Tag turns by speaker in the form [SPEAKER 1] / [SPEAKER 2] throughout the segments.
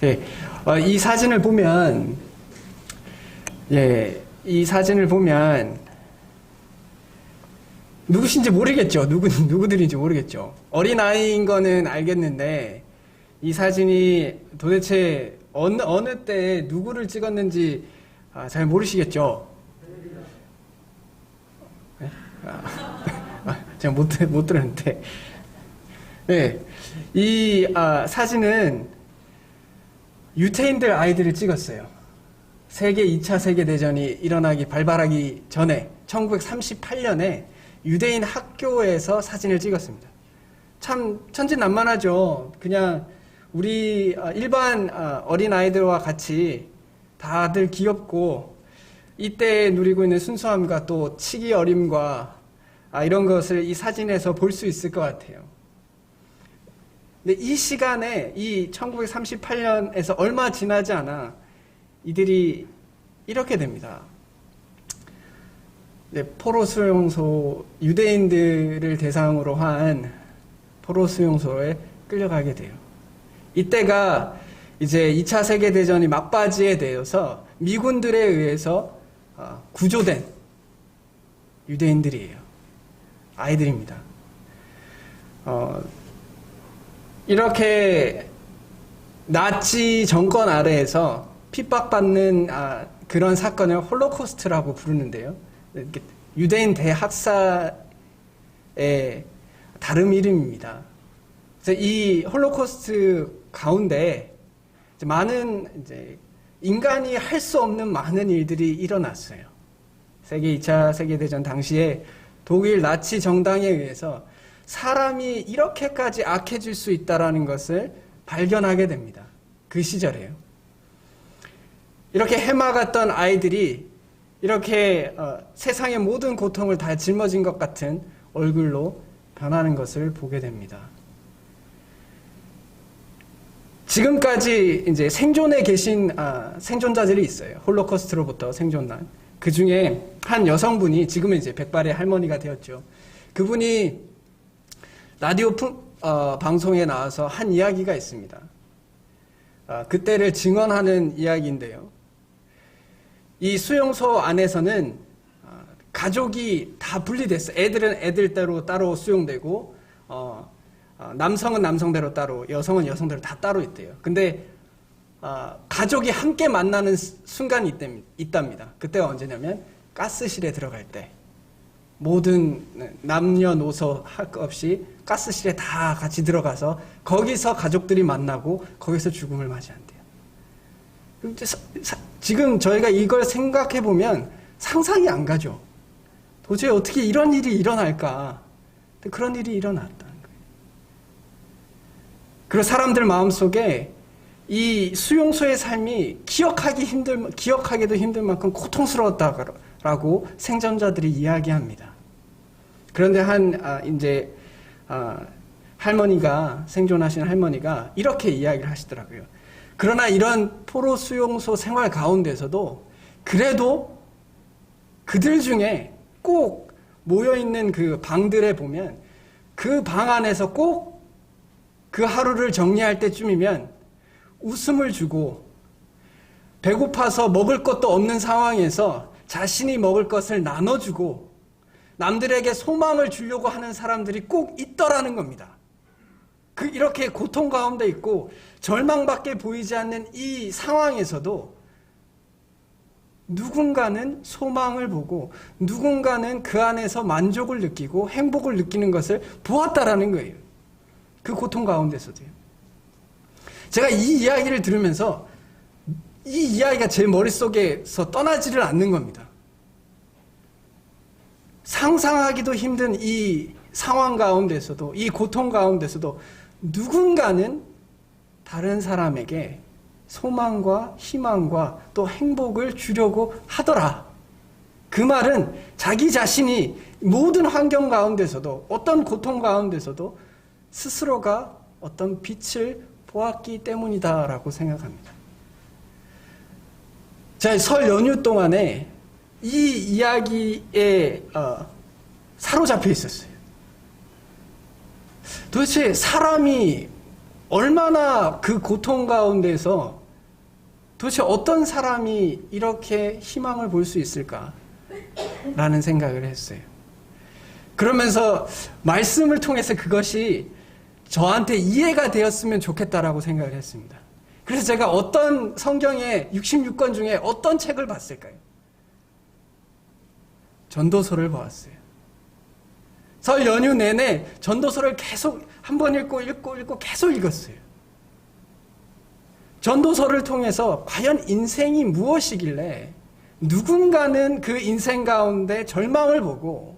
[SPEAKER 1] 예, 이 사진을 보면, 이 사진을 보면, 누구신지 모르겠죠. 누구들인지 모르겠죠. 어린아이인 거는 알겠는데, 이 사진이 도대체 어느 때에 누구를 찍었는지 잘 모르시겠죠. 네? 제가 못 들었는데. 네. 이 사진은 유태인들 아이들을 찍었어요. 세계 2차 세계대전이 일어나기 발발하기 전에 1938년에 유대인 학교에서 사진을 찍었습니다. 참 천진난만하죠. 그냥 우리 일반 어린아이들과 같이 다들 귀엽고 이때 누리고 있는 순수함과 또 치기 어림과 이런 것을 이 사진에서 볼 수 있을 것 같아요. 근데 이 시간에 이 1938년에서 얼마 지나지 않아 이들이 이렇게 됩니다. 포로 수용소, 유대인들을 대상으로 한 포로 수용소에 끌려가게 돼요. 이때가 이제 2차 세계대전이 막바지에 되어서 미군들에 의해서 구조된 유대인들이에요. 아이들입니다. 이렇게 나치 정권 아래에서 핍박받는 그런 사건을 홀로코스트라고 부르는데요. 유대인 대학살의 다름 이름입니다. 그래서 이 홀로코스트 가운데 많은 인간이 할 수 없는 많은 일들이 일어났어요. 세계 2차 세계대전 당시에 독일 나치 정당에 의해서 사람이 이렇게까지 악해질 수 있다는 것을 발견하게 됩니다. 그 시절에요. 이렇게 해막았던 아이들이 이렇게 세상의 모든 고통을 다 짊어진 것 같은 얼굴로 변하는 것을 보게 됩니다. 지금까지 이제 생존에 계신 생존자들이 있어요. 홀로코스트로부터 생존한. 그 중에 한 여성분이 지금은 이제 백발의 할머니가 되었죠. 그분이 라디오 방송에 나와서 한 이야기가 있습니다. 그때를 증언하는 이야기인데요. 이 수용소 안에서는 가족이 다 분리됐어요. 애들은 애들대로 따로 수용되고 남성은 남성대로 따로, 여성은 여성대로 다 따로 있대요. 근데 가족이 함께 만나는 순간이 있답니다. 그때가 언제냐면 가스실에 들어갈 때 모든 남녀노소 할 것 없이 가스실에 다 같이 들어가서 거기서 가족들이 만나고 거기서 죽음을 맞이한대요. 지금 저희가 이걸 생각해 보면 상상이 안 가죠. 도대체 어떻게 이런 일이 일어날까? 그런 일이 일어났다는 거예요. 그리고 사람들 마음속에 이 수용소의 삶이 기억하기도 힘들 만큼 고통스러웠다라고 생존자들이 이야기합니다. 그런데 할머니가, 생존하신 할머니가 이렇게 이야기를 하시더라고요. 그러나 이런 포로 수용소 생활 가운데서도 그래도 그들 중에 꼭 모여있는 그 방들에 보면 그 방 안에서 꼭 그 하루를 정리할 때쯤이면 웃음을 주고 배고파서 먹을 것도 없는 상황에서 자신이 먹을 것을 나눠주고 남들에게 소망을 주려고 하는 사람들이 꼭 있더라는 겁니다. 이렇게 고통 가운데 있고 절망밖에 보이지 않는 이 상황에서도 누군가는 소망을 보고 누군가는 그 안에서 만족을 느끼고 행복을 느끼는 것을 보았다라는 거예요. 그 고통 가운데서도요. 제가 이 이야기를 들으면서 이 이야기가 제 머릿속에서 떠나지를 않는 겁니다. 상상하기도 힘든 이 상황 가운데서도, 이 고통 가운데서도 누군가는 다른 사람에게 소망과 희망과 또 행복을 주려고 하더라. 그 말은 자기 자신이 모든 환경 가운데서도, 어떤 고통 가운데서도 스스로가 어떤 빛을 보았기 때문이다라고 생각합니다. 제가 설 연휴 동안에 이 이야기에 사로잡혀 있었어요. 도대체 사람이 얼마나 그 고통 가운데서 도대체 어떤 사람이 이렇게 희망을 볼 수 있을까? 라는 생각을 했어요. 그러면서 말씀을 통해서 그것이 저한테 이해가 되었으면 좋겠다라고 생각을 했습니다. 그래서 제가 어떤 성경의 66권 중에 어떤 책을 봤을까요? 전도서를 보았어요. 설 연휴 내내 전도서를 계속 한 번 읽고 계속 읽었어요. 전도서를 통해서 과연 인생이 무엇이길래 누군가는 그 인생 가운데 절망을 보고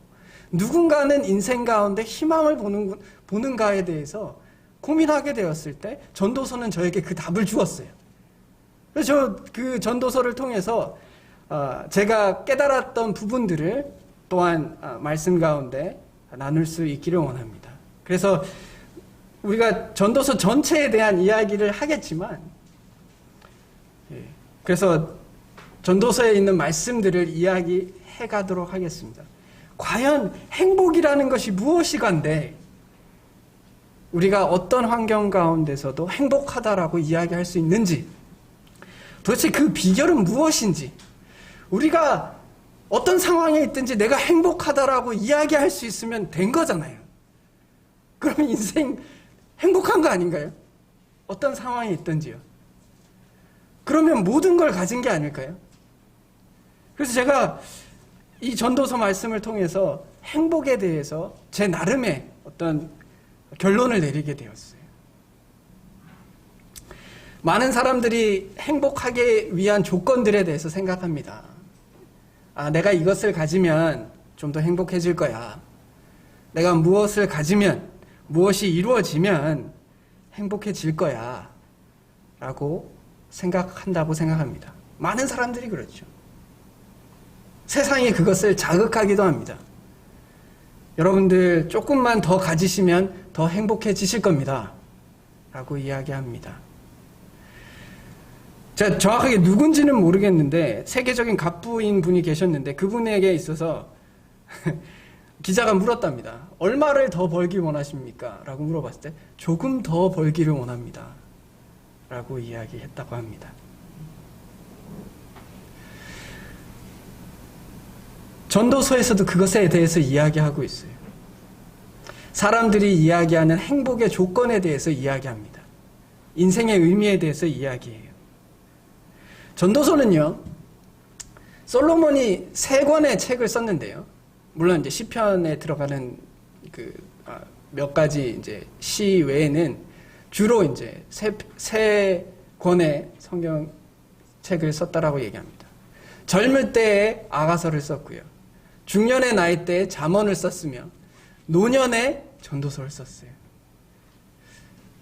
[SPEAKER 1] 누군가는 인생 가운데 희망을 보는가에 대해서 고민하게 되었을 때 전도서는 저에게 그 답을 주었어요. 그래서 저 그 전도서를 통해서 제가 깨달았던 부분들을 또한 말씀 가운데 나눌 수 있기를 원합니다. 그래서 우리가 전도서 전체에 대한 이야기를 하겠지만, 그래서 전도서에 있는 말씀들을 이야기해 가도록 하겠습니다. 과연 행복이라는 것이 무엇이간데 우리가 어떤 환경 가운데서도 행복하다라고 이야기할 수 있는지, 도대체 그 비결은 무엇인지, 우리가 어떤 상황에 있든지 내가 행복하다라고 이야기할 수 있으면 된 거잖아요. 그러면 인생 행복한 거 아닌가요? 어떤 상황에 있든지요. 그러면 모든 걸 가진 게 아닐까요? 그래서 제가 이 전도서 말씀을 통해서 행복에 대해서 제 나름의 어떤 결론을 내리게 되었어요. 많은 사람들이 행복하기 위한 조건들에 대해서 생각합니다. 내가 이것을 가지면 좀 더 행복해질 거야. 내가 무엇을 가지면, 무엇이 이루어지면 행복해질 거야. 라고 생각한다고 생각합니다. 많은 사람들이 그렇죠. 세상이 그것을 자극하기도 합니다. 여러분들 조금만 더 가지시면 더 행복해지실 겁니다. 라고 이야기합니다. 제가 정확하게 누군지는 모르겠는데 세계적인 갑부인 분이 계셨는데 그분에게 있어서 기자가 물었답니다. 얼마를 더 벌기 원하십니까? 라고 물어봤을 때 조금 더 벌기를 원합니다. 라고 이야기했다고 합니다. 전도서에서도 그것에 대해서 이야기하고 있어요. 사람들이 이야기하는 행복의 조건에 대해서 이야기합니다. 인생의 의미에 대해서 이야기해요. 전도서는요, 솔로몬이 3권의 책을 썼는데요. 물론 이제 시편에 들어가는 몇 가지 이제 시 외에는 주로 이제 3권의 성경 책을 썼다라고 얘기합니다. 젊을 때에 아가서를 썼고요. 중년의 나이 때에 잠언을 썼으며 노년에 전도서를 썼어요.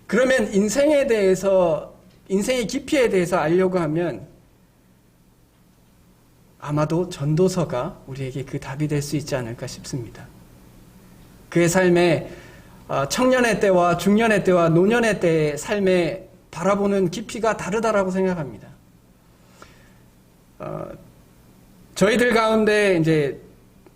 [SPEAKER 1] 그러면 인생에 대해서, 인생의 깊이에 대해서 알려고 하면 아마도 전도서가 우리에게 그 답이 될 수 있지 않을까 싶습니다. 그의 삶의 청년의 때와 중년의 때와 노년의 때의 삶에 바라보는 깊이가 다르다라고 생각합니다. 저희들 가운데 이제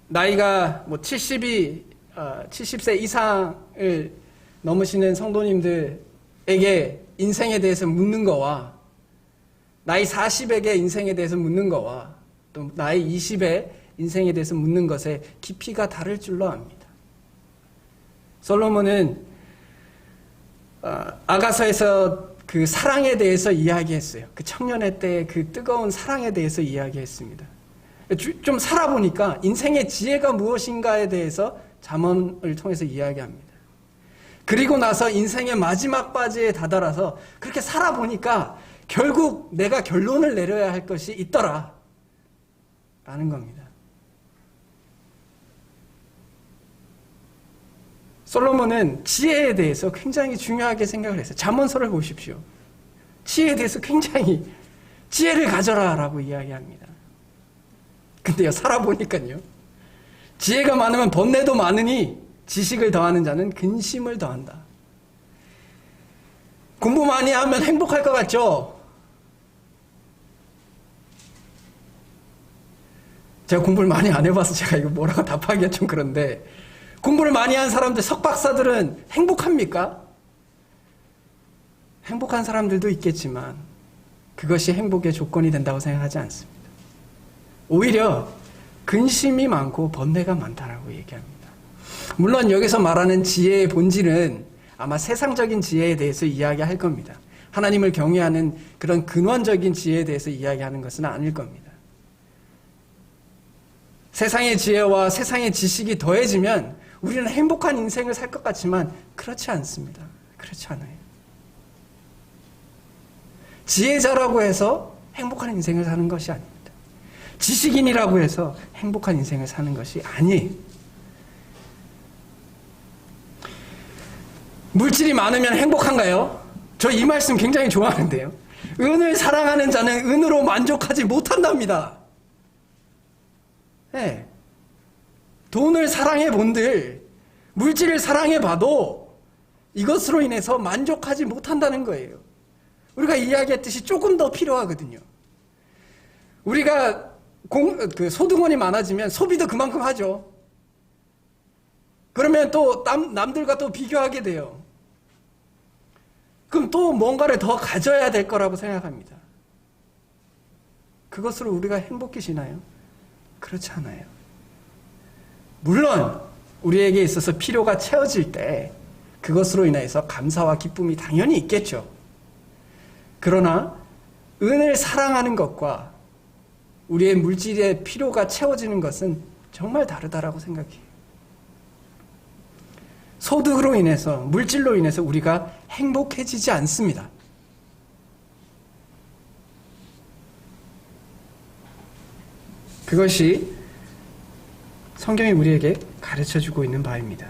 [SPEAKER 1] 나이가 70세 이상을 넘으시는 성도님들에게 인생에 대해서 묻는 거와 나이 40에게 인생에 대해서 묻는 거와 또 나이 20에 인생에 대해서 묻는 것에 깊이가 다를 줄로 압니다. 솔로몬은 아가서에서 그 사랑에 대해서 이야기했어요. 그 청년의 때의 그 뜨거운 사랑에 대해서 이야기했습니다. 좀 살아보니까 인생의 지혜가 무엇인가에 대해서 잠언을 통해서 이야기합니다. 그리고 나서 인생의 마지막 바지에 다다라서 그렇게 살아보니까 결국 내가 결론을 내려야 할 것이 있더라 라는 겁니다. 솔로몬은 지혜에 대해서 굉장히 중요하게 생각을 했어요. 잠언서를 보십시오. 지혜에 대해서 굉장히 지혜를 가져라 라고 이야기합니다. 근데요, 살아보니까요, 지혜가 많으면 번뇌도 많으니 지식을 더하는 자는 근심을 더한다. 공부 많이 하면 행복할 것 같죠? 제가 공부를 많이 안 해봐서 제가 이거 뭐라고 답하기가 좀 그런데, 공부를 많이 한 사람들, 석박사들은 행복합니까? 행복한 사람들도 있겠지만 그것이 행복의 조건이 된다고 생각하지 않습니다. 오히려 근심이 많고 번뇌가 많다라고 얘기합니다. 물론 여기서 말하는 지혜의 본질은 아마 세상적인 지혜에 대해서 이야기할 겁니다. 하나님을 경외하는 그런 근원적인 지혜에 대해서 이야기하는 것은 아닐 겁니다. 세상의 지혜와 세상의 지식이 더해지면 우리는 행복한 인생을 살 것 같지만 그렇지 않습니다. 그렇지 않아요. 지혜자라고 해서 행복한 인생을 사는 것이 아닙니다. 지식인이라고 해서 행복한 인생을 사는 것이 아니에요. 물질이 많으면 행복한가요? 저 이 말씀 굉장히 좋아하는데요. 은을 사랑하는 자는 은으로 만족하지 못한답니다. 네. 돈을 사랑해 본들, 물질을 사랑해 봐도 이것으로 인해서 만족하지 못한다는 거예요. 우리가 이야기했듯이 조금 더 필요하거든요. 우리가 소득원이 많아지면 소비도 그만큼 하죠. 그러면 또 남들과 또 비교하게 돼요. 그럼 또 뭔가를 더 가져야 될 거라고 생각합니다. 그것으로 우리가 행복해지나요? 그렇지 않아요. 물론 우리에게 있어서 필요가 채워질 때 그것으로 인해서 감사와 기쁨이 당연히 있겠죠. 그러나 은을 사랑하는 것과 우리의 물질의 필요가 채워지는 것은 정말 다르다라고 생각해요. 소득으로 인해서, 물질로 인해서 우리가 행복해지지 않습니다. 그것이 성경이 우리에게 가르쳐주고 있는 바입니다.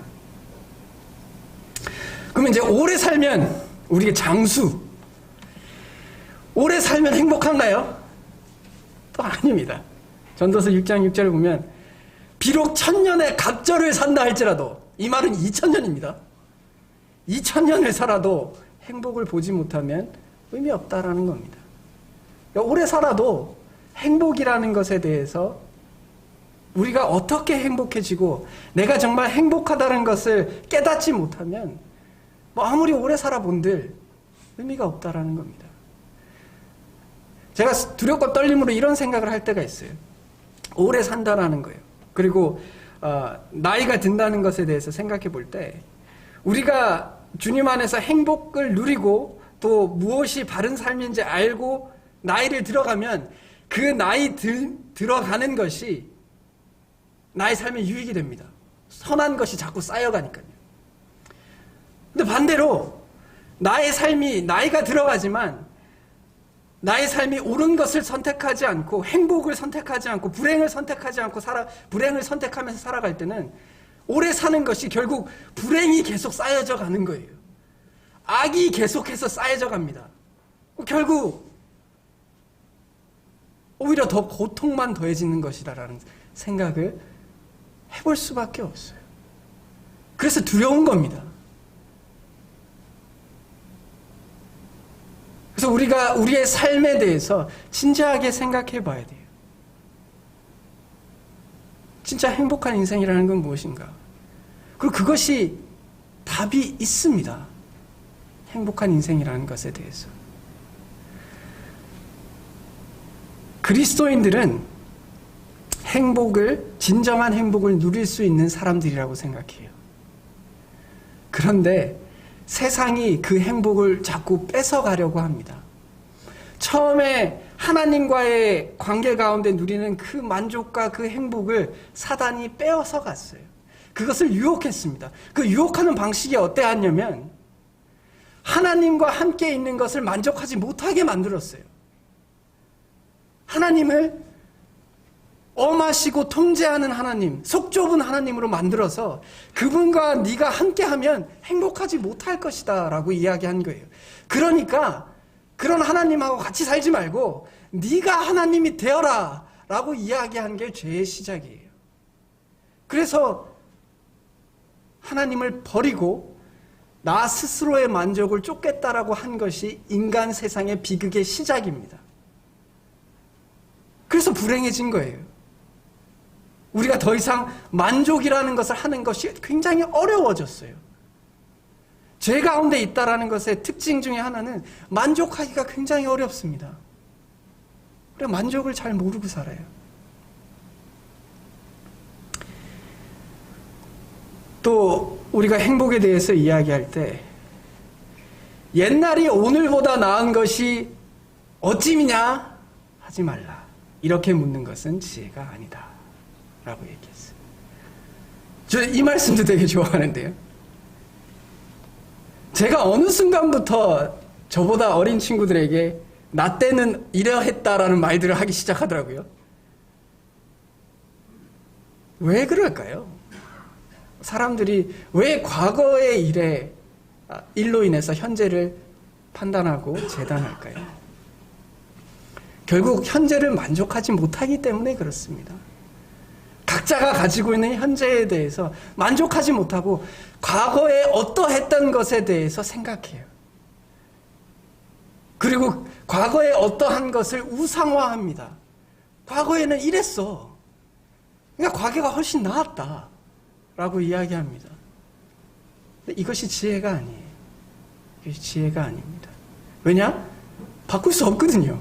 [SPEAKER 1] 그러면 이제 오래 살면 우리의 장수, 오래 살면 행복한가요? 또 아닙니다. 전도서 6장 6절을 보면 비록 1000년의 갑절을 산다 할지라도, 이 말은 2000년입니다. 2000년을 살아도 행복을 보지 못하면 의미 없다라는 겁니다. 그러니까 오래 살아도 행복이라는 것에 대해서 우리가 어떻게 행복해지고 내가 정말 행복하다는 것을 깨닫지 못하면 뭐 아무리 오래 살아본들 의미가 없다라는 겁니다. 제가 두렵고 떨림으로 이런 생각을 할 때가 있어요. 오래 산다라는 거예요. 그리고 나이가 든다는 것에 대해서 생각해 볼 때 우리가 주님 안에서 행복을 누리고 또 무엇이 바른 삶인지 알고 나이를 들어가면 그 나이 들어가는 것이 나의 삶에 유익이 됩니다. 선한 것이 자꾸 쌓여가니까요. 근데 반대로 나의 삶이 나이가 들어가지만 나의 삶이 옳은 것을 선택하지 않고 행복을 선택하지 않고 불행을 선택하지 않고 불행을 선택하면서 살아갈 때는 오래 사는 것이 결국 불행이 계속 쌓여져 가는 거예요. 악이 계속해서 쌓여져 갑니다. 결국 오히려 더 고통만 더해지는 것이다라는 생각을 해볼 수밖에 없어요. 그래서 두려운 겁니다. 그래서 우리가 우리의 삶에 대해서 진지하게 생각해 봐야 돼요. 진짜 행복한 인생이라는 건 무엇인가? 그리고 그것이 답이 있습니다. 행복한 인생이라는 것에 대해서. 그리스도인들은 진정한 행복을 누릴 수 있는 사람들이라고 생각해요. 그런데 세상이 그 행복을 자꾸 뺏어가려고 합니다. 처음에 하나님과의 관계 가운데 누리는 그 만족과 그 행복을 사단이 빼앗아 갔어요. 그것을 유혹했습니다. 그 유혹하는 방식이 어떠했냐면 하나님과 함께 있는 것을 만족하지 못하게 만들었어요. 하나님을 엄하시고 통제하는 하나님, 속 좁은 하나님으로 만들어서 그분과 네가 함께하면 행복하지 못할 것이다 라고 이야기한 거예요. 그러니까 그런 하나님하고 같이 살지 말고 네가 하나님이 되어라 라고 이야기한 게 죄의 시작이에요. 그래서 하나님을 버리고 나 스스로의 만족을 쫓겠다라고 한 것이 인간 세상의 비극의 시작입니다. 그래서 불행해진 거예요. 우리가 더 이상 만족이라는 것을 하는 것이 굉장히 어려워졌어요. 죄 가운데 있다라는 것의 특징 중에 하나는 만족하기가 굉장히 어렵습니다. 그래 만족을 잘 모르고 살아요. 또 우리가 행복에 대해서 이야기할 때 옛날이 오늘보다 나은 것이 어찌미냐 하지 말라. 이렇게 묻는 것은 지혜가 아니다. 라고 얘기했어요. 저 이 말씀도 되게 좋아하는데요. 제가 어느 순간부터 저보다 어린 친구들에게 나 때는 이러했다라는 말들을 하기 시작하더라고요. 왜 그럴까요? 사람들이 왜 과거의 일로 인해서 현재를 판단하고 재단할까요? 결국 현재를 만족하지 못하기 때문에 그렇습니다. 각자가 가지고 있는 현재에 대해서 만족하지 못하고 과거에 어떠했던 것에 대해서 생각해요. 그리고 과거에 어떠한 것을 우상화합니다. 과거에는 이랬어. 그러니까 과거가 훨씬 나았다. 라고 이야기합니다. 근데 이것이 지혜가 아니에요. 이것이 지혜가 아닙니다. 왜냐? 바꿀 수 없거든요.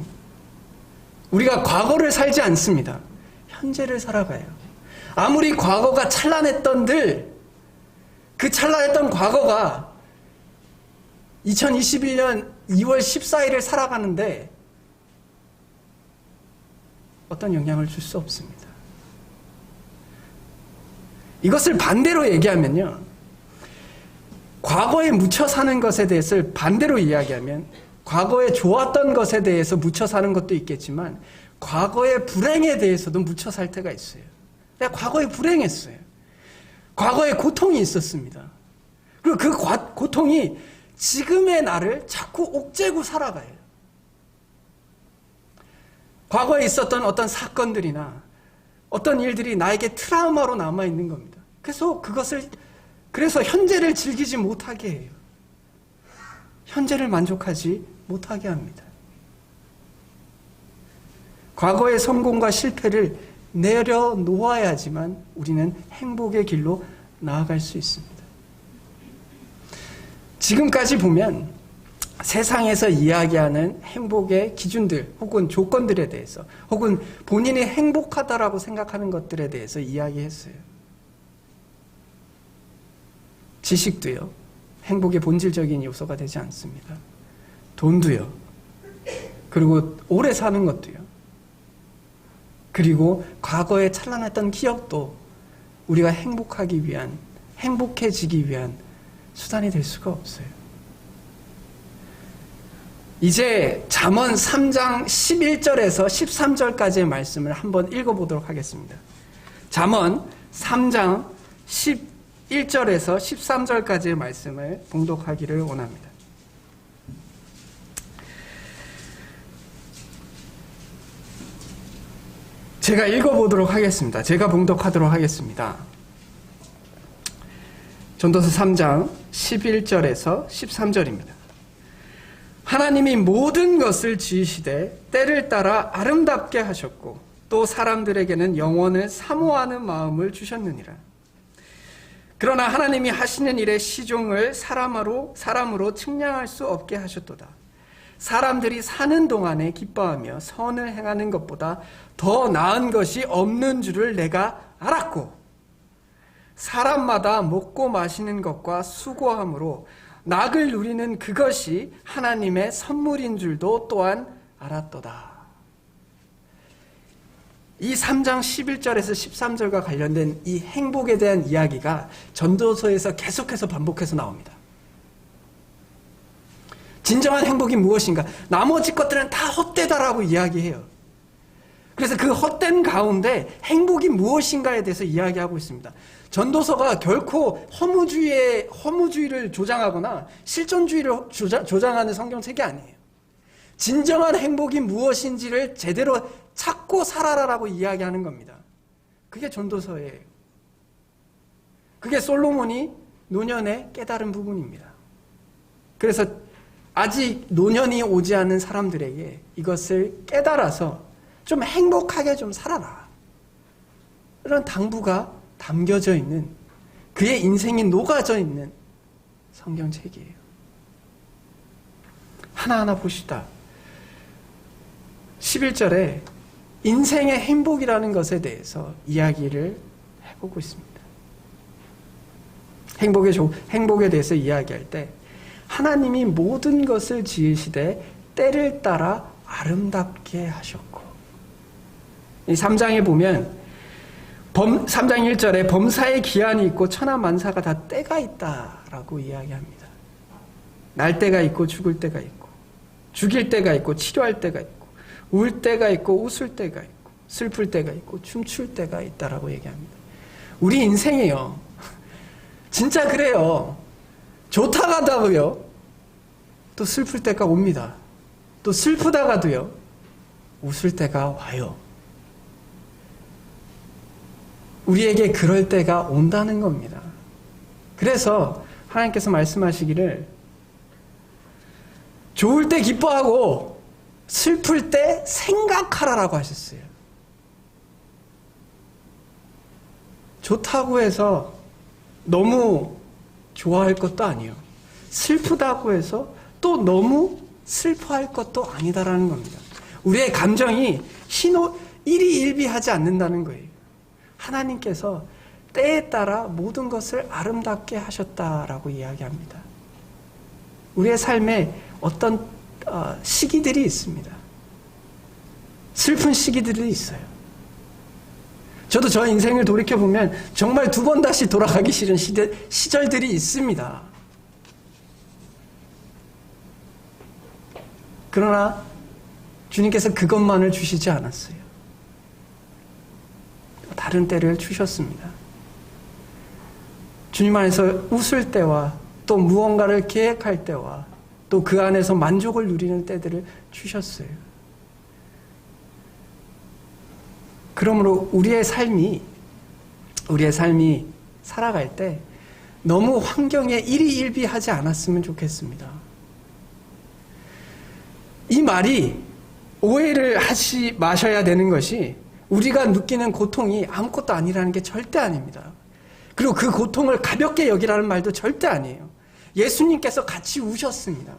[SPEAKER 1] 우리가 과거를 살지 않습니다. 현재를 살아가요. 아무리 과거가 찬란했던들 그 찬란했던 과거가 2021년 2월 14일을 살아가는데 어떤 영향을 줄 수 없습니다. 이것을 반대로 얘기하면요. 과거에 묻혀 사는 것에 대해서 반대로 이야기하면 과거에 좋았던 것에 대해서 묻혀 사는 것도 있겠지만 과거의 불행에 대해서도 묻혀 살 때가 있어요. 내가 과거에 불행했어요. 과거에 고통이 있었습니다. 그리고 그 고통이 지금의 나를 자꾸 옥죄고 살아가요. 과거에 있었던 어떤 사건들이나 어떤 일들이 나에게 트라우마로 남아있는 겁니다. 그래서 현재를 즐기지 못하게 해요. 현재를 만족하지 못하게 합니다. 과거의 성공과 실패를 내려놓아야지만 우리는 행복의 길로 나아갈 수 있습니다. 지금까지 보면 세상에서 이야기하는 행복의 기준들 혹은 조건들에 대해서 혹은 본인이 행복하다라고 생각하는 것들에 대해서 이야기했어요. 지식도요. 행복의 본질적인 요소가 되지 않습니다. 돈도요. 그리고 오래 사는 것도요. 그리고 과거에 찬란했던 기억도 우리가 행복해지기 위한 수단이 될 수가 없어요. 이제 잠언 3장 11절에서 13절까지의 말씀을 한번 읽어보도록 하겠습니다. 잠언 3장 11절에서 13절까지의 말씀을 봉독하기를 원합니다. 제가 읽어보도록 하겠습니다. 제가 봉독하도록 하겠습니다. 전도서 3장 11절에서 13절입니다. 하나님이 모든 것을 지으시되 때를 따라 아름답게 하셨고 또 사람들에게는 영원을 사모하는 마음을 주셨느니라. 그러나 하나님이 하시는 일의 시종을 사람으로 측량할 수 없게 하셨도다. 사람들이 사는 동안에 기뻐하며 선을 행하는 것보다 더 나은 것이 없는 줄을 내가 알았고 사람마다 먹고 마시는 것과 수고함으로 낙을 누리는 그것이 하나님의 선물인 줄도 또한 알았도다. 이 3장 11절에서 13절과 관련된 이 행복에 대한 이야기가 전도서에서 계속해서 반복해서 나옵니다. 진정한 행복이 무엇인가? 나머지 것들은 다 헛되다라고 이야기해요. 그래서 그 헛된 가운데 행복이 무엇인가에 대해서 이야기하고 있습니다. 전도서가 결코 허무주의를 조장하거나 실존주의를 조장하는 성경책이 아니에요. 진정한 행복이 무엇인지를 제대로 찾고 살아라라고 이야기하는 겁니다. 그게 전도서예요. 그게 솔로몬이 노년에 깨달은 부분입니다. 그래서 아직 노년이 오지 않은 사람들에게 이것을 깨달아서 좀 행복하게 좀 살아라. 이런 당부가 담겨져 있는 그의 인생이 녹아져 있는 성경책이에요. 하나하나 보시다. 11절에 인생의 행복이라는 것에 대해서 이야기를 해보고 있습니다. 행복에 대해서 이야기할 때 하나님이 모든 것을 지으시되 때를 따라 아름답게 하셨고, 이 3장에 보면 3장 1절에 범사에 기한이 있고 천하만사가 다 때가 있다라고 이야기합니다. 날 때가 있고 죽을 때가 있고, 죽일 때가 있고 치료할 때가 있고, 울 때가 있고 웃을 때가 있고, 슬플 때가 있고 춤출 때가 있다라고 얘기합니다. 우리 인생이요, 진짜 그래요. 좋다가도요 또 슬플 때가 옵니다. 또 슬프다가도요 웃을 때가 와요. 우리에게 그럴 때가 온다는 겁니다. 그래서 하나님께서 말씀하시기를 좋을 때 기뻐하고 슬플 때 생각하라라고 하셨어요. 좋다고 해서 너무 좋아할 것도 아니에요. 슬프다고 해서 또 너무 슬퍼할 것도 아니다라는 겁니다. 우리의 감정이 일희일비하지 않는다는 거예요. 하나님께서 때에 따라 모든 것을 아름답게 하셨다라고 이야기합니다. 우리의 삶에 어떤 시기들이 있습니다. 슬픈 시기들이 있어요. 저도 저 인생을 돌이켜보면 정말 두 번 다시 돌아가기 싫은 시절들이 있습니다. 그러나 주님께서 그것만을 주시지 않았어요. 다른 때를 주셨습니다. 주님 안에서 웃을 때와 또 무언가를 계획할 때와 또 그 안에서 만족을 누리는 때들을 주셨어요. 그러므로 우리의 삶이 살아갈 때 너무 환경에 일희일비하지 않았으면 좋겠습니다. 이 말이 오해를 하지 마셔야 되는 것이 우리가 느끼는 고통이 아무것도 아니라는 게 절대 아닙니다. 그리고 그 고통을 가볍게 여기라는 말도 절대 아니에요. 예수님께서 같이 우셨습니다.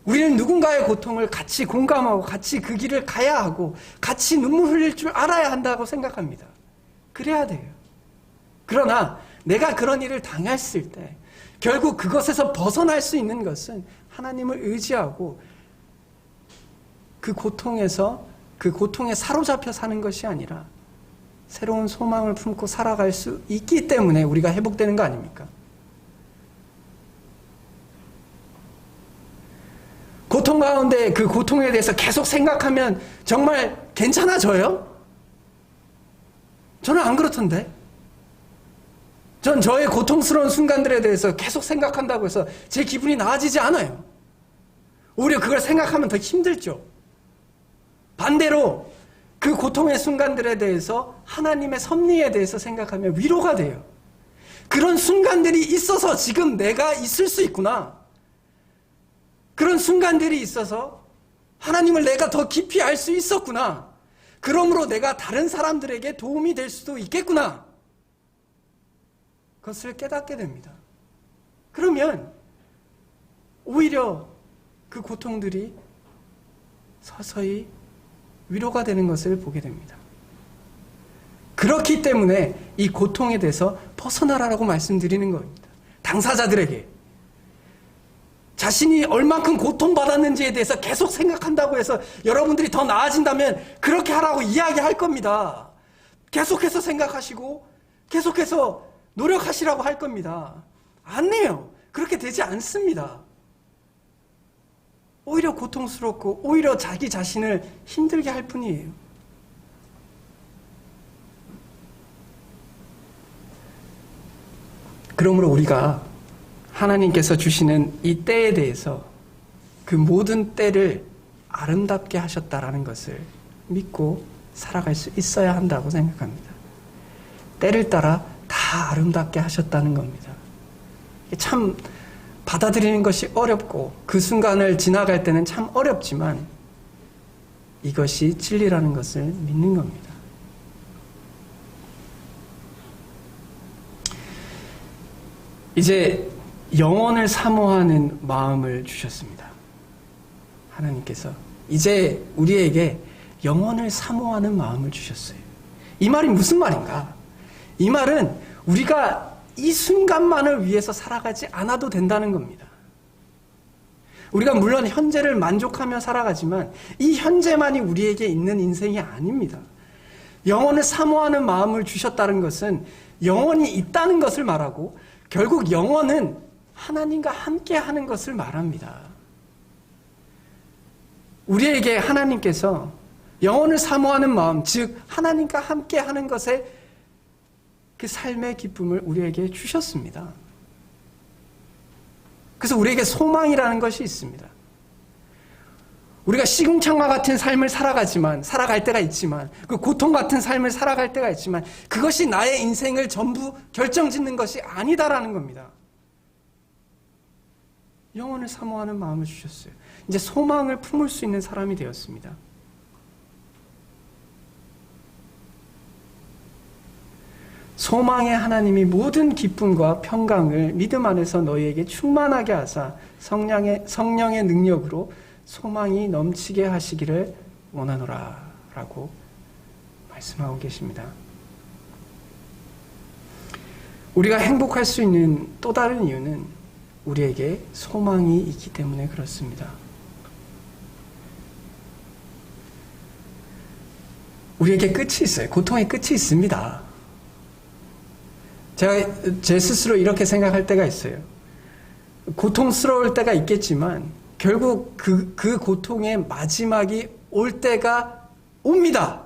[SPEAKER 1] 우리는 누군가의 고통을 같이 공감하고 같이 그 길을 가야 하고 같이 눈물 흘릴 줄 알아야 한다고 생각합니다. 그래야 돼요. 그러나 내가 그런 일을 당했을 때 결국 그것에서 벗어날 수 있는 것은 하나님을 의지하고 그 고통에 사로잡혀 사는 것이 아니라 새로운 소망을 품고 살아갈 수 있기 때문에 우리가 회복되는 거 아닙니까? 고통 가운데 그 고통에 대해서 계속 생각하면 정말 괜찮아져요? 저는 안 그렇던데. 전 저의 고통스러운 순간들에 대해서 계속 생각한다고 해서 제 기분이 나아지지 않아요. 오히려 그걸 생각하면 더 힘들죠. 반대로 그 고통의 순간들에 대해서 하나님의 섭리에 대해서 생각하면 위로가 돼요. 그런 순간들이 있어서 지금 내가 있을 수 있구나. 그런 순간들이 있어서 하나님을 내가 더 깊이 알 수 있었구나. 그러므로 내가 다른 사람들에게 도움이 될 수도 있겠구나. 그것을 깨닫게 됩니다. 그러면 오히려 그 고통들이 서서히 위로가 되는 것을 보게 됩니다. 그렇기 때문에 이 고통에 대해서 벗어나라라고 말씀드리는 겁니다. 당사자들에게. 자신이 얼만큼 고통받았는지에 대해서 계속 생각한다고 해서 여러분들이 더 나아진다면 그렇게 하라고 이야기할 겁니다. 계속해서 생각하시고 계속해서 노력하시라고 할 겁니다. 아니에요. 그렇게 되지 않습니다. 오히려 고통스럽고 오히려 자기 자신을 힘들게 할 뿐이에요. 그러므로 우리가 하나님께서 주시는 이 때에 대해서 그 모든 때를 아름답게 하셨다라는 것을 믿고 살아갈 수 있어야 한다고 생각합니다. 때를 따라 다 아름답게 하셨다는 겁니다. 참 받아들이는 것이 어렵고 그 순간을 지나갈 때는 참 어렵지만 이것이 진리라는 것을 믿는 겁니다. 이제 영원을 사모하는 마음을 주셨습니다. 하나님께서 이제 우리에게 영원을 사모하는 마음을 주셨어요. 이 말이 무슨 말인가? 이 말은 우리가 이 순간만을 위해서 살아가지 않아도 된다는 겁니다. 우리가 물론 현재를 만족하며 살아가지만 이 현재만이 우리에게 있는 인생이 아닙니다. 영원을 사모하는 마음을 주셨다는 것은 영원이 있다는 것을 말하고 결국 영원은 하나님과 함께 하는 것을 말합니다. 우리에게 하나님께서 영원을 사모하는 마음, 즉 하나님과 함께 하는 것에 그 삶의 기쁨을 우리에게 주셨습니다. 그래서 우리에게 소망이라는 것이 있습니다. 우리가 시궁창과 같은 삶을 살아갈 때가 있지만, 그 고통 같은 삶을 살아갈 때가 있지만, 그것이 나의 인생을 전부 결정짓는 것이 아니다라는 겁니다. 영원을 사모하는 마음을 주셨어요. 이제 소망을 품을 수 있는 사람이 되었습니다. 소망의 하나님이 모든 기쁨과 평강을 믿음 안에서 너희에게 충만하게 하사 성령의 능력으로 소망이 넘치게 하시기를 원하노라 라고 말씀하고 계십니다. 우리가 행복할 수 있는 또 다른 이유는 우리에게 소망이 있기 때문에 그렇습니다. 우리에게 끝이 있어요. 고통의 끝이 있습니다. 제가 제 스스로 이렇게 생각할 때가 있어요. 고통스러울 때가 있겠지만 결국 그 고통의 마지막이 올 때가 옵니다.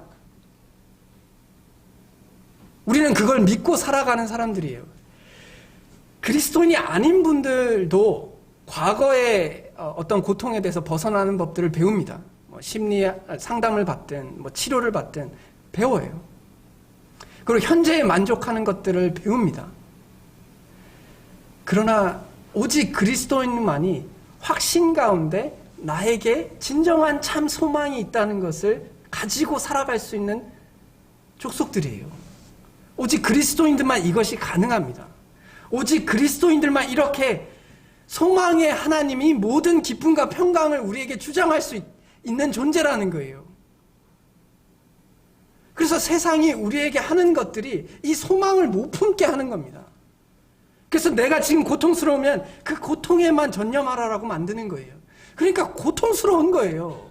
[SPEAKER 1] 우리는 그걸 믿고 살아가는 사람들이에요. 그리스도인이 아닌 분들도 과거의 어떤 고통에 대해서 벗어나는 법들을 배웁니다. 심리 상담을 받든 치료를 받든 배워요. 그리고 현재에 만족하는 것들을 배웁니다. 그러나 오직 그리스도인만이 확신 가운데 나에게 진정한 참 소망이 있다는 것을 가지고 살아갈 수 있는 족속들이에요. 오직 그리스도인들만 이것이 가능합니다. 오직 그리스도인들만 이렇게 소망의 하나님이 모든 기쁨과 평강을 우리에게 주장할 수 있는 존재라는 거예요. 그래서 세상이 우리에게 하는 것들이 이 소망을 못 품게 하는 겁니다. 그래서 내가 지금 고통스러우면 그 고통에만 전념하라라고 만드는 거예요. 그러니까 고통스러운 거예요.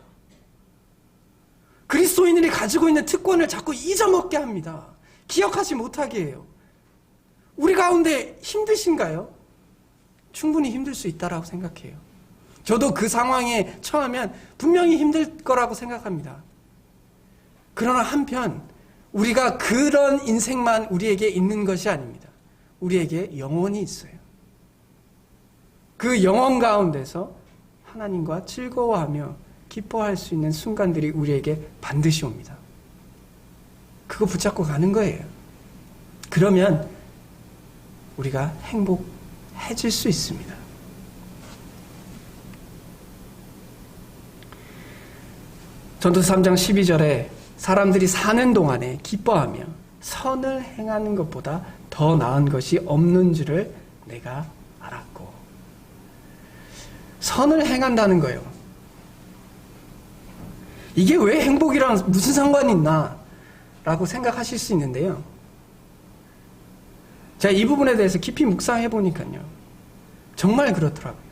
[SPEAKER 1] 그리스도인들이 가지고 있는 특권을 자꾸 잊어먹게 합니다. 기억하지 못하게 해요. 우리 가운데 힘드신가요? 충분히 힘들 수 있다라고 생각해요. 저도 그 상황에 처하면 분명히 힘들 거라고 생각합니다. 그러나 한편 우리가 그런 인생만 우리에게 있는 것이 아닙니다. 우리에게 영혼이 있어요. 그 영혼 가운데서 하나님과 즐거워하며 기뻐할 수 있는 순간들이 우리에게 반드시 옵니다. 그거 붙잡고 가는 거예요. 그러면 우리가 행복해질 수 있습니다. 전도서 3장 12절에 사람들이 사는 동안에 기뻐하며 선을 행하는 것보다 더 나은 것이 없는 줄을 내가 알았고. 선을 행한다는 거예요. 이게 왜 행복이랑 무슨 상관이 있나? 라고 생각하실 수 있는데요. 제가 이 부분에 대해서 깊이 묵상해 보니까요. 정말 그렇더라고요.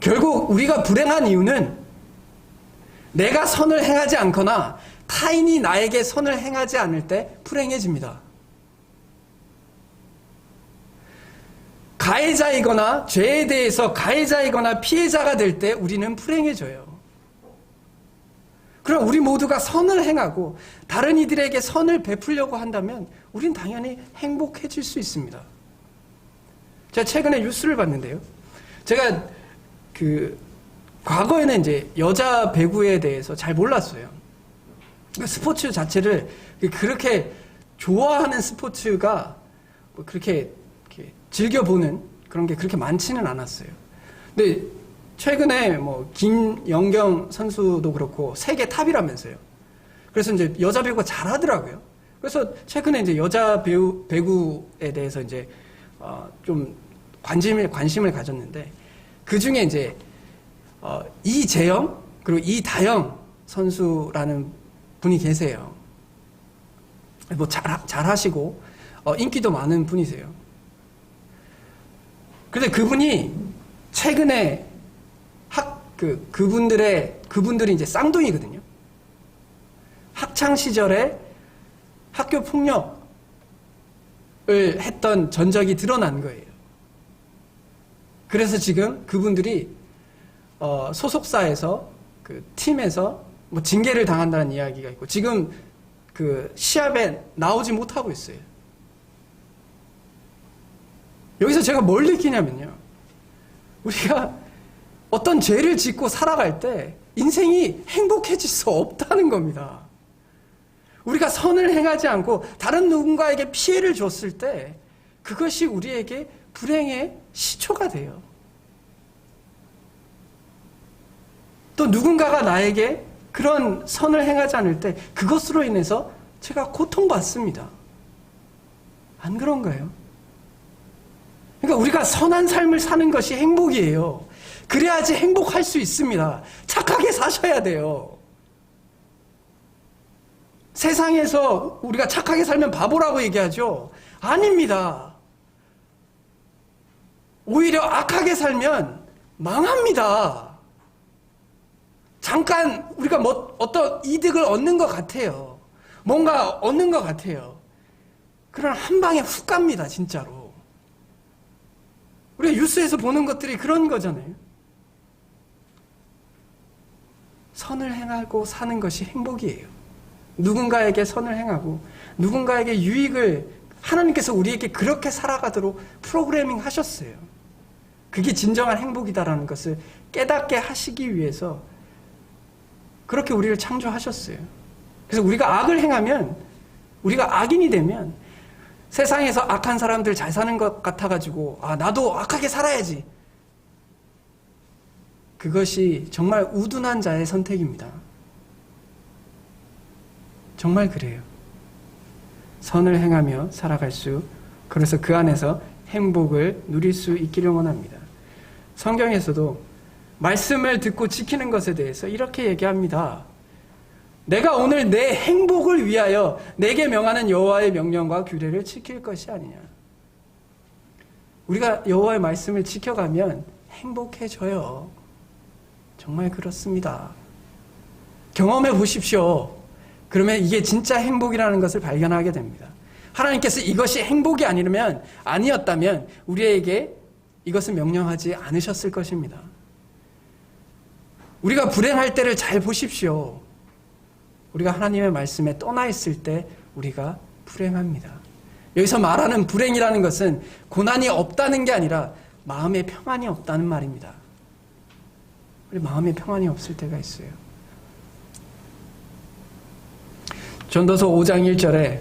[SPEAKER 1] 결국 우리가 불행한 이유는 내가 선을 행하지 않거나 타인이 나에게 선을 행하지 않을 때 불행해집니다. 가해자이거나 죄에 대해서 가해자이거나 피해자가 될 때 우리는 불행해져요. 그럼 우리 모두가 선을 행하고 다른 이들에게 선을 베풀려고 한다면 우린 당연히 행복해질 수 있습니다. 제가 최근에 뉴스를 봤는데요. 제가 과거에는 이제 여자 배구에 대해서 잘 몰랐어요. 스포츠 자체를 그렇게 좋아하는 스포츠가 그렇게 즐겨보는 그런 게 그렇게 많지는 않았어요. 근데 최근에 김연경 선수도 그렇고 세계 탑이라면서요. 그래서 이제 여자 배구가 잘하더라고요. 그래서 최근에 이제 여자 배구에 대해서 이제 좀 관심을 가졌는데, 그 중에 이제 이재영 그리고 이다영 선수라는 분이 계세요. 뭐 잘하시고 인기도 많은 분이세요. 그런데 그분이 최근에 그분들이 이제 쌍둥이거든요. 학창 시절에 학교 폭력을 했던 전적이 드러난 거예요. 그래서 지금 그분들이 소속사에서 그 팀에서 뭐 징계를 당한다는 이야기가 있고, 지금 그 시합에 나오지 못하고 있어요. 여기서 제가 뭘 느끼냐면요, 우리가 어떤 죄를 짓고 살아갈 때 인생이 행복해질 수 없다는 겁니다. 우리가 선을 행하지 않고 다른 누군가에게 피해를 줬을 때 그것이 우리에게 불행의 시초가 돼요. 또 누군가가 나에게 그런 선을 행하지 않을 때 그것으로 인해서 제가 고통받습니다. 안 그런가요? 그러니까 우리가 선한 삶을 사는 것이 행복이에요. 그래야지 행복할 수 있습니다. 착하게 사셔야 돼요. 세상에서 우리가 착하게 살면 바보라고 얘기하죠. 아닙니다. 오히려 악하게 살면 망합니다. 잠깐 우리가 어떤 이득을 얻는 것 같아요. 뭔가 얻는 것 같아요. 그러나 한 방에 훅 갑니다, 진짜로. 우리가 뉴스에서 보는 것들이 그런 거잖아요. 선을 행하고 사는 것이 행복이에요. 누군가에게 선을 행하고 누군가에게 유익을, 하나님께서 우리에게 그렇게 살아가도록 프로그래밍 하셨어요. 그게 진정한 행복이다라는 것을 깨닫게 하시기 위해서 그렇게 우리를 창조하셨어요. 그래서 우리가 악을 행하면, 우리가 악인이 되면 세상에서 악한 사람들 잘 사는 것 같아가지고 나도 악하게 살아야지, 그것이 정말 우둔한 자의 선택입니다. 정말 그래요. 선을 행하며 살아갈 그래서 그 안에서 행복을 누릴 수 있기를 원합니다. 성경에서도 말씀을 듣고 지키는 것에 대해서 이렇게 얘기합니다. 내가 오늘 내 행복을 위하여 내게 명하는 여호와의 명령과 규례를 지킬 것이 아니냐. 우리가 여호와의 말씀을 지켜가면 행복해져요. 정말 그렇습니다. 경험해 보십시오. 그러면 이게 진짜 행복이라는 것을 발견하게 됩니다. 하나님께서 이것이 행복이 아니었다면 우리에게 이것을 명령하지 않으셨을 것입니다. 우리가 불행할 때를 잘 보십시오. 우리가 하나님의 말씀에 떠나 있을 때 우리가 불행합니다. 여기서 말하는 불행이라는 것은 고난이 없다는 게 아니라 마음의 평안이 없다는 말입니다. 우리 마음의 평안이 없을 때가 있어요. 전도서 5장 1절에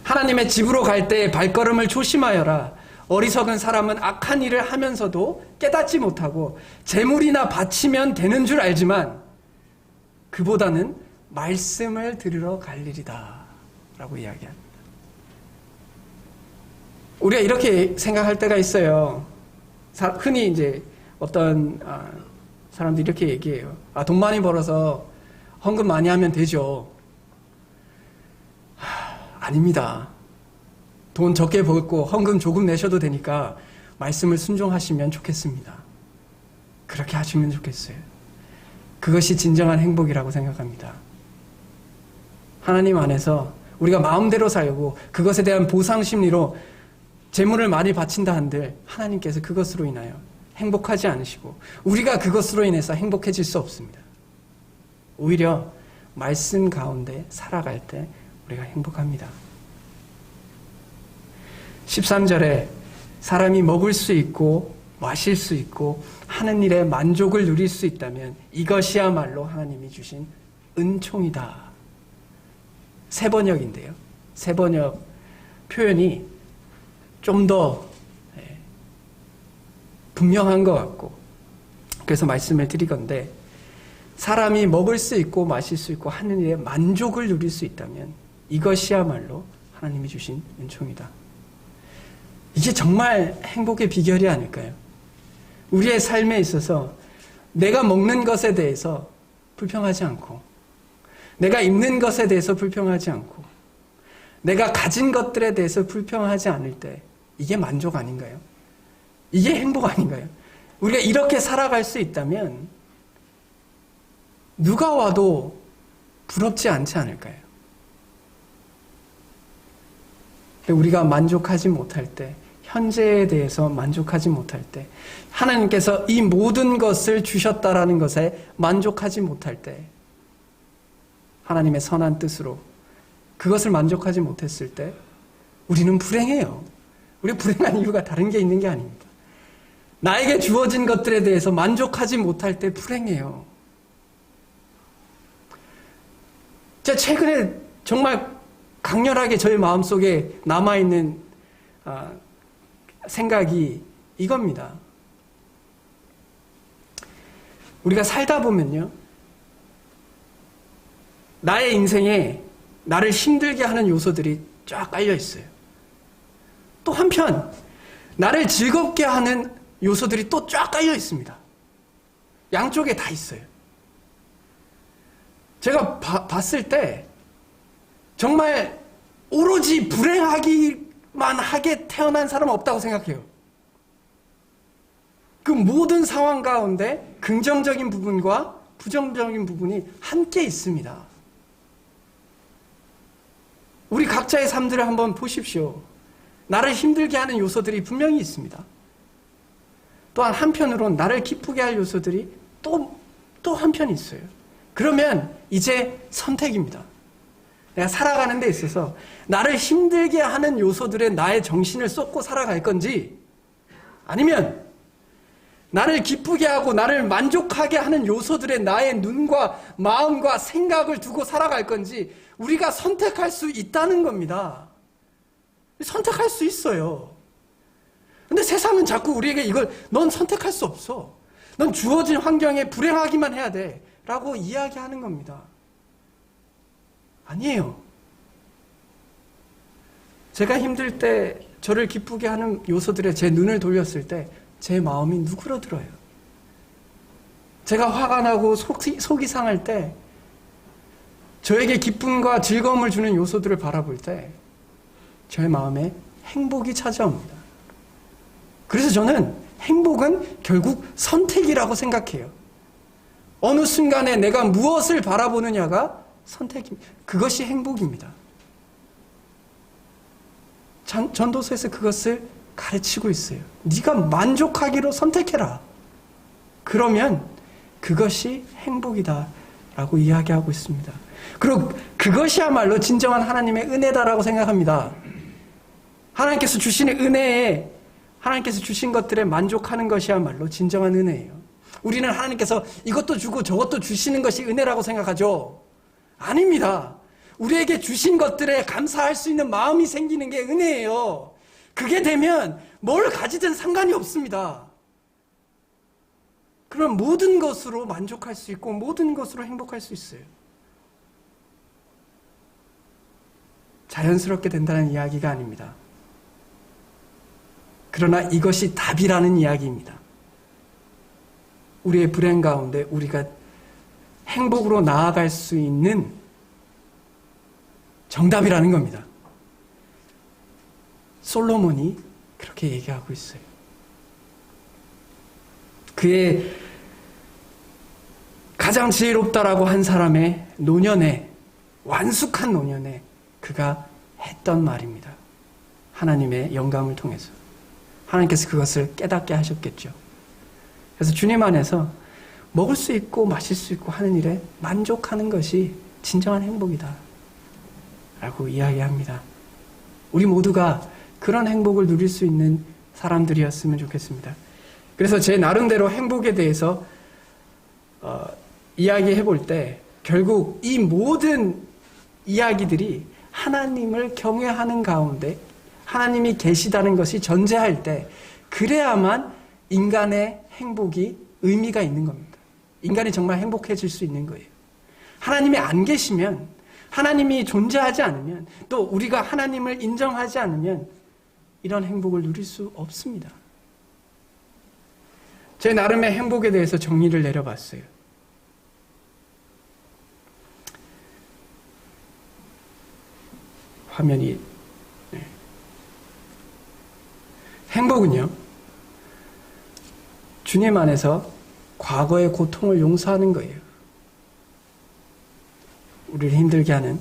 [SPEAKER 1] 하나님의 집으로 갈 때의 발걸음을 조심하여라. 어리석은 사람은 악한 일을 하면서도 깨닫지 못하고 재물이나 바치면 되는 줄 알지만 그보다는 말씀을 들으러 갈 일이다 라고 이야기합니다. 우리가 이렇게 생각할 때가 있어요. 흔히 이제 어떤 사람들이 이렇게 얘기해요. 돈 많이 벌어서 헌금 많이 하면 되죠. 아닙니다. 돈 적게 벌고 헌금 조금 내셔도 되니까 말씀을 순종하시면 좋겠습니다. 그렇게 하시면 좋겠어요. 그것이 진정한 행복이라고 생각합니다. 하나님 안에서 우리가 마음대로 살고 그것에 대한 보상 심리로 재물을 많이 바친다 한들 하나님께서 그것으로 인하여 행복하지 않으시고 우리가 그것으로 인해서 행복해질 수 없습니다. 오히려 말씀 가운데 살아갈 때 우리가 행복합니다. 13절에 사람이 먹을 수 있고 마실 수 있고 하는 일에 만족을 누릴 수 있다면 이것이야말로 하나님이 주신 은총이다. 세 번역인데요. 세 번역 표현이 좀 더 분명한 것 같고, 그래서 말씀을 드리건대 사람이 먹을 수 있고 마실 수 있고 하는 일에 만족을 누릴 수 있다면 이것이야말로 하나님이 주신 은총이다. 이게 정말 행복의 비결이 아닐까요? 우리의 삶에 있어서 내가 먹는 것에 대해서 불평하지 않고, 내가 입는 것에 대해서 불평하지 않고, 내가 가진 것들에 대해서 불평하지 않을 때 이게 만족 아닌가요? 이게 행복 아닌가요? 우리가 이렇게 살아갈 수 있다면 누가 와도 부럽지 않지 않을까요? 우리가 만족하지 못할 때, 현재에 대해서 만족하지 못할 때, 하나님께서 이 모든 것을 주셨다라는 것에 만족하지 못할 때, 하나님의 선한 뜻으로 그것을 만족하지 못했을 때 우리는 불행해요. 우리 불행한 이유가 다른 게 있는 게 아닙니다. 나에게 주어진 것들에 대해서 만족하지 못할 때 불행해요. 제가 최근에 정말 강렬하게 저의 마음속에 남아있는 생각이 이겁니다. 우리가 살다 보면요, 나의 인생에 나를 힘들게 하는 요소들이 쫙 깔려 있어요. 또 한편 나를 즐겁게 하는 요소들이 또 쫙 깔려 있습니다. 양쪽에 다 있어요. 제가 봤을 때 정말 오로지 불행하기만 하게 태어난 사람은 없다고 생각해요. 그 모든 상황 가운데 긍정적인 부분과 부정적인 부분이 함께 있습니다. 우리 각자의 삶들을 한번 보십시오. 나를 힘들게 하는 요소들이 분명히 있습니다. 또한 한편으로는 나를 기쁘게 할 요소들이 또 한편 있어요. 그러면 이제 선택입니다. 내가 살아가는 데 있어서 나를 힘들게 하는 요소들에 나의 정신을 쏟고 살아갈 건지, 아니면 나를 기쁘게 하고 나를 만족하게 하는 요소들에 나의 눈과 마음과 생각을 두고 살아갈 건지 우리가 선택할 수 있다는 겁니다. 선택할 수 있어요. 근데 세상은 자꾸 우리에게 이걸 넌 선택할 수 없어, 넌 주어진 환경에 불행하기만 해야 돼 라고 이야기하는 겁니다. 아니에요. 제가 힘들 때 저를 기쁘게 하는 요소들에 제 눈을 돌렸을 때 제 마음이 누그러들어요. 제가 화가 나고 속이 상할 때 저에게 기쁨과 즐거움을 주는 요소들을 바라볼 때 저의 마음에 행복이 찾아옵니다. 그래서 저는 행복은 결국 선택이라고 생각해요. 어느 순간에 내가 무엇을 바라보느냐가 선택입니다. 그것이 행복입니다. 전도서에서 그것을 가르치고 있어요. 네가 만족하기로 선택해라. 그러면 그것이 행복이다 라고 이야기하고 있습니다. 그리고 그것이야말로 진정한 하나님의 은혜다라고 생각합니다. 하나님께서 주시는 은혜에, 하나님께서 주신 것들에 만족하는 것이야말로 진정한 은혜예요. 우리는 하나님께서 이것도 주고 저것도 주시는 것이 은혜라고 생각하죠. 아닙니다. 우리에게 주신 것들에 감사할 수 있는 마음이 생기는 게 은혜예요. 그게 되면 뭘 가지든 상관이 없습니다. 그럼 모든 것으로 만족할 수 있고 모든 것으로 행복할 수 있어요. 자연스럽게 된다는 이야기가 아닙니다. 그러나 이것이 답이라는 이야기입니다. 우리의 불행 가운데 우리가 행복으로 나아갈 수 있는 정답이라는 겁니다. 솔로몬이 그렇게 얘기하고 있어요. 그의 가장 지혜롭다라고 한 사람의 노년에, 완숙한 노년에 그가 했던 말입니다. 하나님의 영감을 통해서. 하나님께서 그것을 깨닫게 하셨겠죠. 그래서 주님 안에서 먹을 수 있고 마실 수 있고 하는 일에 만족하는 것이 진정한 행복이다 라고 이야기합니다. 우리 모두가 그런 행복을 누릴 수 있는 사람들이었으면 좋겠습니다. 그래서 제 나름대로 행복에 대해서 이야기해 볼 때 결국 이 모든 이야기들이 하나님을 경외하는 가운데 하나님이 계시다는 것이 전제할 때 그래야만 인간의 행복이 의미가 있는 겁니다. 인간이 정말 행복해질 수 있는 거예요. 하나님이 안 계시면, 하나님이 존재하지 않으면, 또 우리가 하나님을 인정하지 않으면 이런 행복을 누릴 수 없습니다. 제 나름의 행복에 대해서 정리를 내려봤어요. 화면이 행복은요, 주님 안에서 과거의 고통을 용서하는 거예요. 우리를 힘들게 하는,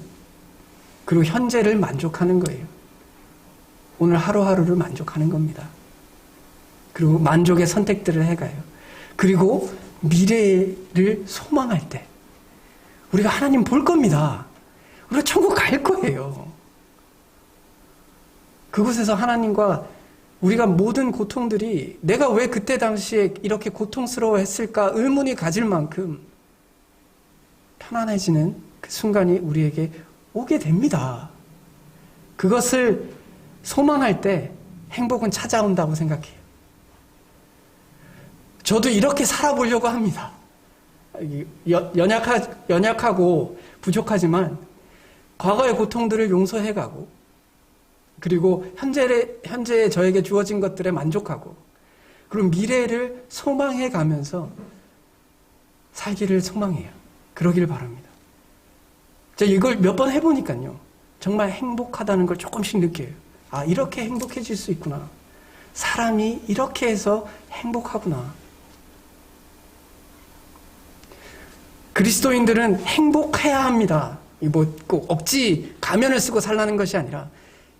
[SPEAKER 1] 그리고 현재를 만족하는 거예요. 오늘 하루하루를 만족하는 겁니다. 그리고 만족의 선택들을 해가요. 그리고 미래를 소망할 때 우리가 하나님 볼 겁니다. 우리가 천국 갈 거예요. 그곳에서 하나님과 우리가 모든 고통들이 내가 왜 그때 당시에 이렇게 고통스러워했을까 의문이 가질 만큼 편안해지는 그 순간이 우리에게 오게 됩니다. 그것을 소망할 때 행복은 찾아온다고 생각해요. 저도 이렇게 살아보려고 합니다. 연약하고 부족하지만 과거의 고통들을 용서해가고, 그리고 현재에 저에게 주어진 것들에 만족하고, 그리고 미래를 소망해가면서 살기를 소망해요. 그러기를 바랍니다. 제가 이걸 몇 번 해보니까요, 정말 행복하다는 걸 조금씩 느껴요. 아, 이렇게 행복해질 수 있구나. 사람이 이렇게 해서 행복하구나. 그리스도인들은 행복해야 합니다. 꼭 억지 가면을 쓰고 살라는 것이 아니라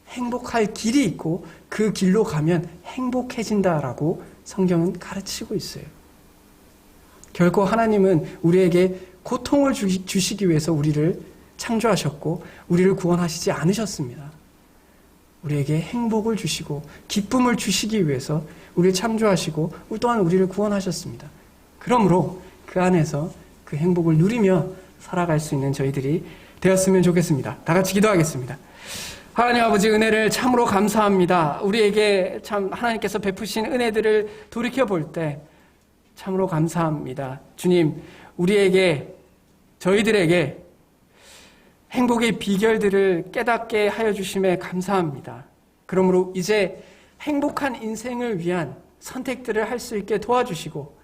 [SPEAKER 1] 행복할 길이 있고 그 길로 가면 행복해진다라고 성경은 가르치고 있어요. 결코 하나님은 우리에게 고통을 주시기 위해서 우리를 창조하셨고 우리를 구원하시지 않으셨습니다. 우리에게 행복을 주시고 기쁨을 주시기 위해서 우리를 창조하시고 또한 우리를 구원하셨습니다. 그러므로 그 안에서 그 행복을 누리며 살아갈 수 있는 저희들이 되었으면 좋겠습니다. 다 같이 기도하겠습니다. 하나님 아버지, 은혜를 참으로 감사합니다. 우리에게 참 하나님께서 베푸신 은혜들을 돌이켜볼 때 참으로 감사합니다. 주님, 저희들에게 행복의 비결들을 깨닫게 하여 주심에 감사합니다. 그러므로 이제 행복한 인생을 위한 선택들을 할 수 있게 도와주시고,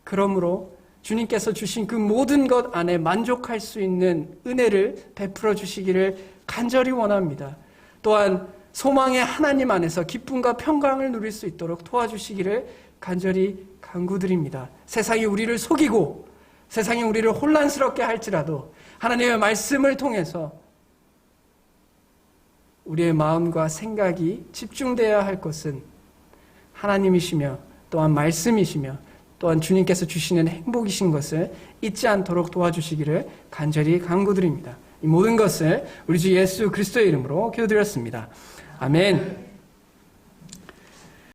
[SPEAKER 1] 그러므로 주님께서 주신 그 모든 것 안에 만족할 수 있는 은혜를 베풀어 주시기를 간절히 원합니다. 또한 소망의 하나님 안에서 기쁨과 평강을 누릴 수 있도록 도와주시기를 간절히 간구드립니다. 세상이 우리를 속이고 세상이 우리를 혼란스럽게 할지라도 하나님의 말씀을 통해서 우리의 마음과 생각이 집중되어야 할 것은 하나님이시며 또한 말씀이시며 또한 주님께서 주시는 행복이신 것을 잊지 않도록 도와주시기를 간절히 간구드립니다. 이 모든 것을 우리 주 예수 그리스도의 이름으로 기도드렸습니다. 아멘.